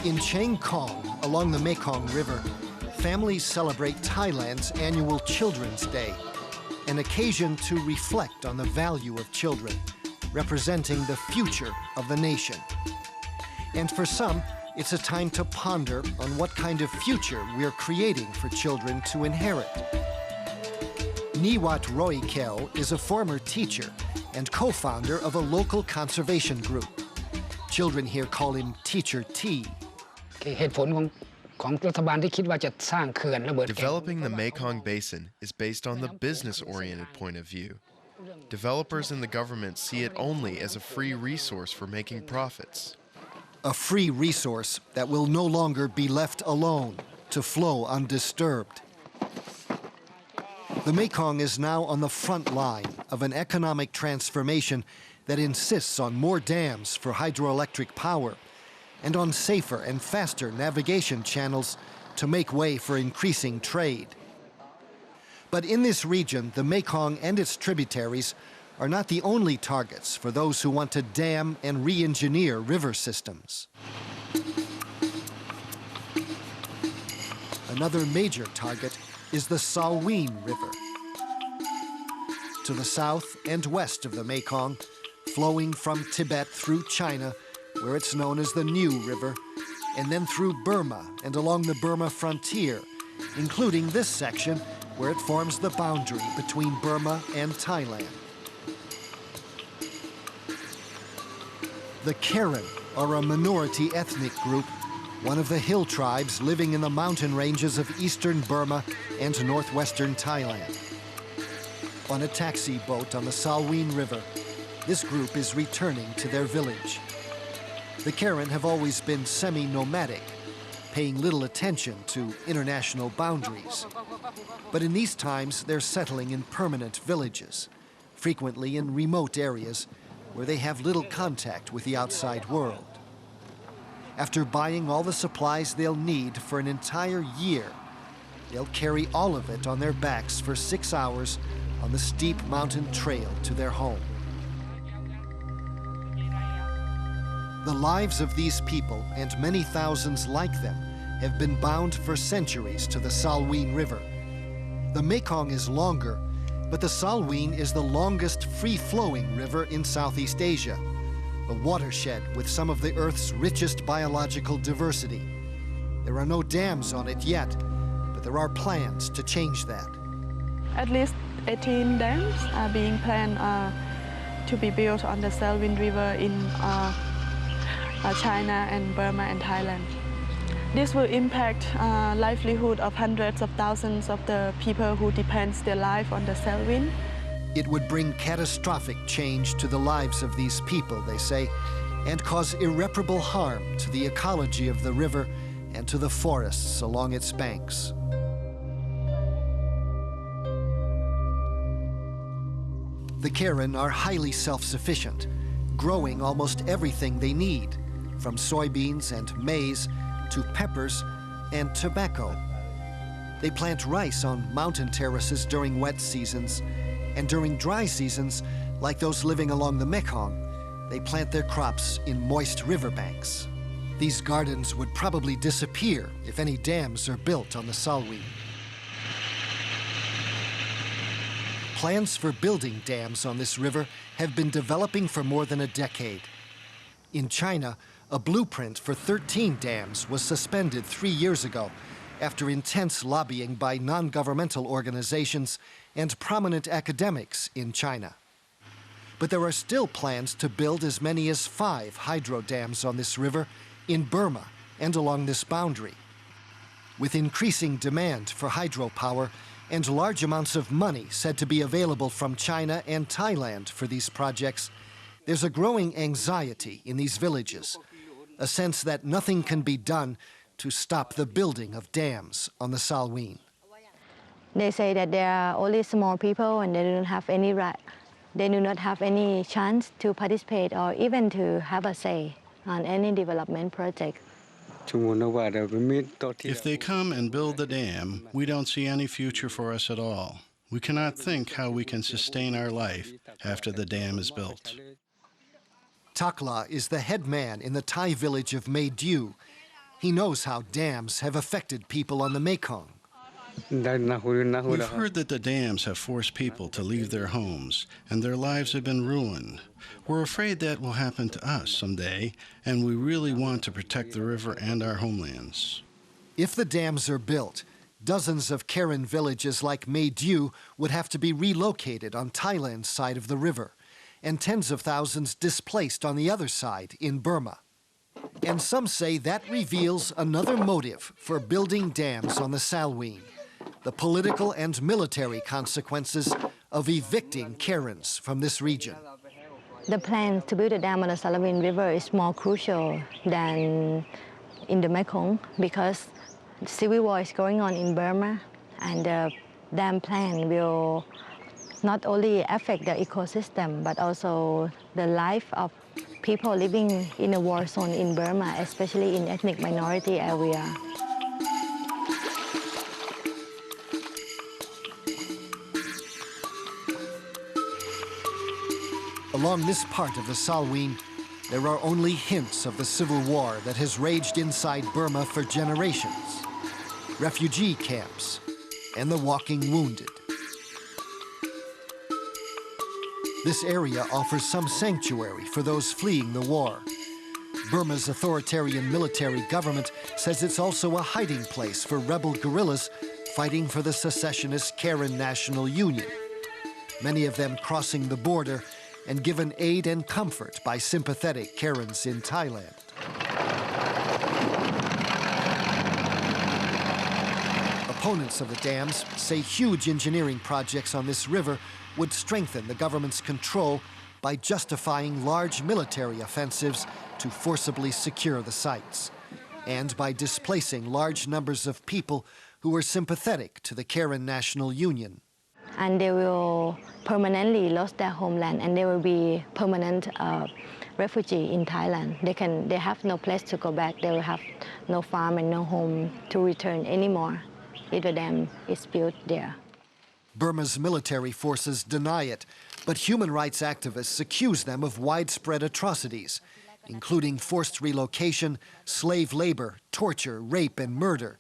In Chiang Khong, along the Mekong River, families celebrate Thailand's annual Children's Day, an occasion to reflect on the value of children, representing the future of the nation. And for some, it's a time to ponder on what kind of future we're creating for children to inherit. Niwat Roy Keo is a former teacher and co-founder of a local conservation group. Children here call him Teacher T. Developing the Mekong Basin is based on the business-oriented point of view. Developers and the government see it only as a free resource for making profits. A free resource that will no longer be left alone to flow undisturbed. The Mekong is now on the front line of an economic transformation that insists on more dams for hydroelectric power and on safer and faster navigation channels to make way for increasing trade. But in this region, the Mekong and its tributaries are not the only targets for those who want to dam and re-engineer river systems. Another major target is the Salween River. To the south and west of the Mekong, flowing from Tibet through China, where it's known as the New River, and then through Burma and along the Burma frontier, including this section where it forms the boundary between Burma and Thailand. The Karen are a minority ethnic group, one of the hill tribes living in the mountain ranges of eastern Burma and northwestern Thailand. On a taxi boat on the Salween River, this group is returning to their village. The Karen have always been semi-nomadic, paying little attention to international boundaries. But in these times, they're settling in permanent villages, frequently in remote areas where they have little contact with the outside world. After buying all the supplies they'll need for an entire year, they'll carry all of it on their backs for 6 hours on the steep mountain trail to their home. The lives of these people, and many thousands like them, have been bound for centuries to the Salween River. The Mekong is longer, but the Salween is the longest free-flowing river in Southeast Asia, a watershed with some of the Earth's richest biological diversity. There are no dams on it yet, but there are plans to change that. At least 18 dams are being planned to be built on the Salween River in China and Burma and Thailand. This will impact livelihood of hundreds of thousands of the people who depend their life on the Salween. It would bring catastrophic change to the lives of these people, they say, and cause irreparable harm to the ecology of the river and to the forests along its banks. The Karen are highly self-sufficient, growing almost everything they need, from soybeans and maize to peppers and tobacco. They plant rice on mountain terraces during wet seasons, and during dry seasons, like those living along the Mekong, they plant their crops in moist riverbanks. These gardens would probably disappear if any dams are built on the Salween. Plans for building dams on this river have been developing for more than a decade. In China, a blueprint for 13 dams was suspended 3 years ago after intense lobbying by non-governmental organizations and prominent academics in China. But there are still plans to build as many as 5 hydro dams on this river in Burma and along this boundary. With increasing demand for hydropower and large amounts of money said to be available from China and Thailand for these projects, there's a growing anxiety in these villages, a sense that nothing can be done to stop the building of dams on the Salween. They say that there are only small people and they do not have any right. They do not have any chance to participate or even to have a say on any development project. If they come and build the dam, we don't see any future for us at all. We cannot think how we can sustain our life after the dam is built. Takla is the head man in the Thai village of Mae Diu. He knows how dams have affected people on the Mekong. We've heard that the dams have forced people to leave their homes, and their lives have been ruined. We're afraid that will happen to us someday, and we really want to protect the river and our homelands. If the dams are built, dozens of Karen villages like Mae Dieu would have to be relocated on Thailand's side of the river, and tens of thousands displaced on the other side in Burma. And some say that reveals another motive for building dams on the Salween: the political and military consequences of evicting Karens from this region. The plan to build a dam on the Salween River is more crucial than in the Mekong because civil war is going on in Burma, and the dam plan will not only affect the ecosystem but also the life of people living in a war zone in Burma, especially in ethnic minority area. Along this part of the Salween, there are only hints of the civil war that has raged inside Burma for generations. Refugee camps and the walking wounded. This area offers some sanctuary for those fleeing the war. Burma's authoritarian military government says it's also a hiding place for rebel guerrillas fighting for the secessionist Karen National Union, many of them crossing the border and given aid and comfort by sympathetic Karens in Thailand. Opponents of the dams say huge engineering projects on this river would strengthen the government's control by justifying large military offensives to forcibly secure the sites, and by displacing large numbers of people who were sympathetic to the Karen National Union. And they will permanently lose their homeland, and they will be permanent refugee in Thailand. They have no place to go back. They will have no farm and no home to return anymore if the dam is built there. Burma's military forces deny it, but human rights activists accuse them of widespread atrocities, including forced relocation, slave labor, torture, rape, and murder.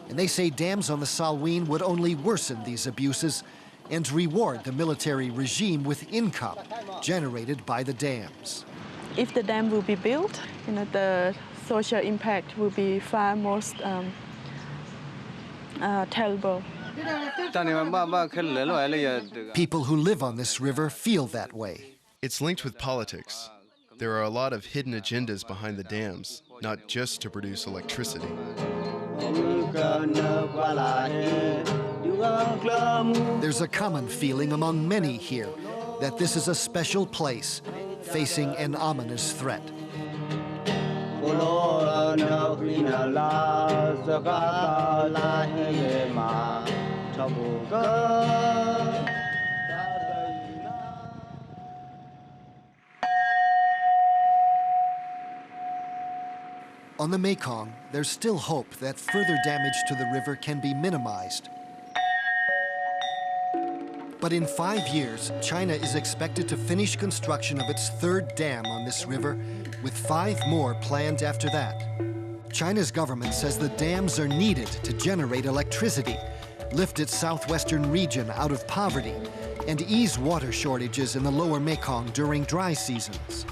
And they say dams on the Salween would only worsen these abuses and reward the military regime with income generated by the dams. If the dam will be built, the social impact will be far most terrible. People who live on this river feel that way. It's linked with politics. There are a lot of hidden agendas behind the dams, not just to produce electricity. There's a common feeling among many here that this is a special place facing an ominous threat. On the Mekong, there's still hope that further damage to the river can be minimized. But in 5 years, China is expected to finish construction of its third dam on this river, with 5 more planned after that. China's government says the dams are needed to generate electricity, lift its southwestern region out of poverty, and ease water shortages in the lower Mekong during dry seasons.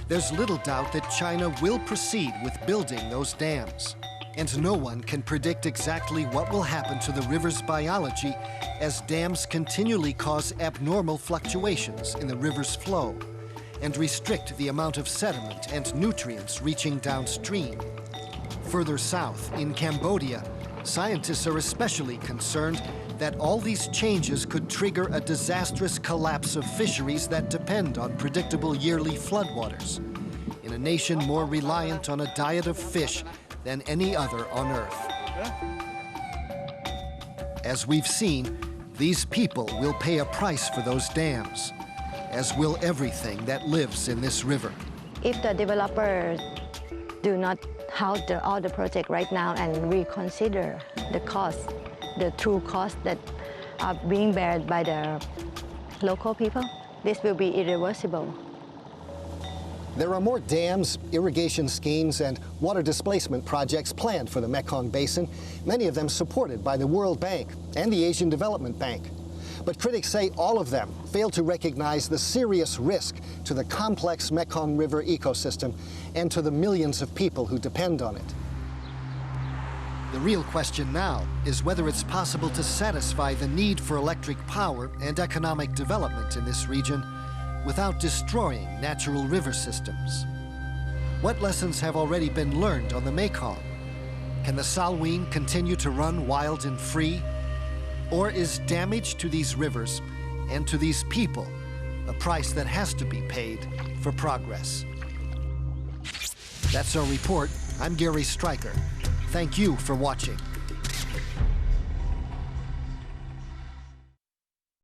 There's little doubt that China will proceed with building those dams, and no one can predict exactly what will happen to the river's biology as dams continually cause abnormal fluctuations in the river's flow and restrict the amount of sediment and nutrients reaching downstream. Further south, in Cambodia, scientists are especially concerned that all these changes could trigger a disastrous collapse of fisheries that depend on predictable yearly floodwaters, in a nation more reliant on a diet of fish than any other on Earth. As we've seen, these people will pay a price for those dams, as will everything that lives in this river. If the developers do not halt all the project right now and reconsider the cost, the true cost that are being borne by the local people, this will be irreversible. There are more dams, irrigation schemes, and water displacement projects planned for the Mekong Basin, many of them supported by the World Bank and the Asian Development Bank. But critics say all of them fail to recognize the serious risk to the complex Mekong River ecosystem and to the millions of people who depend on it. The real question now is whether it's possible to satisfy the need for electric power and economic development in this region without destroying natural river systems. What lessons have already been learned on the Mekong? Can the Salween continue to run wild and free? Or is damage to these rivers and to these people a price that has to be paid for progress? That's our report. I'm Gary Stryker. Thank you for watching.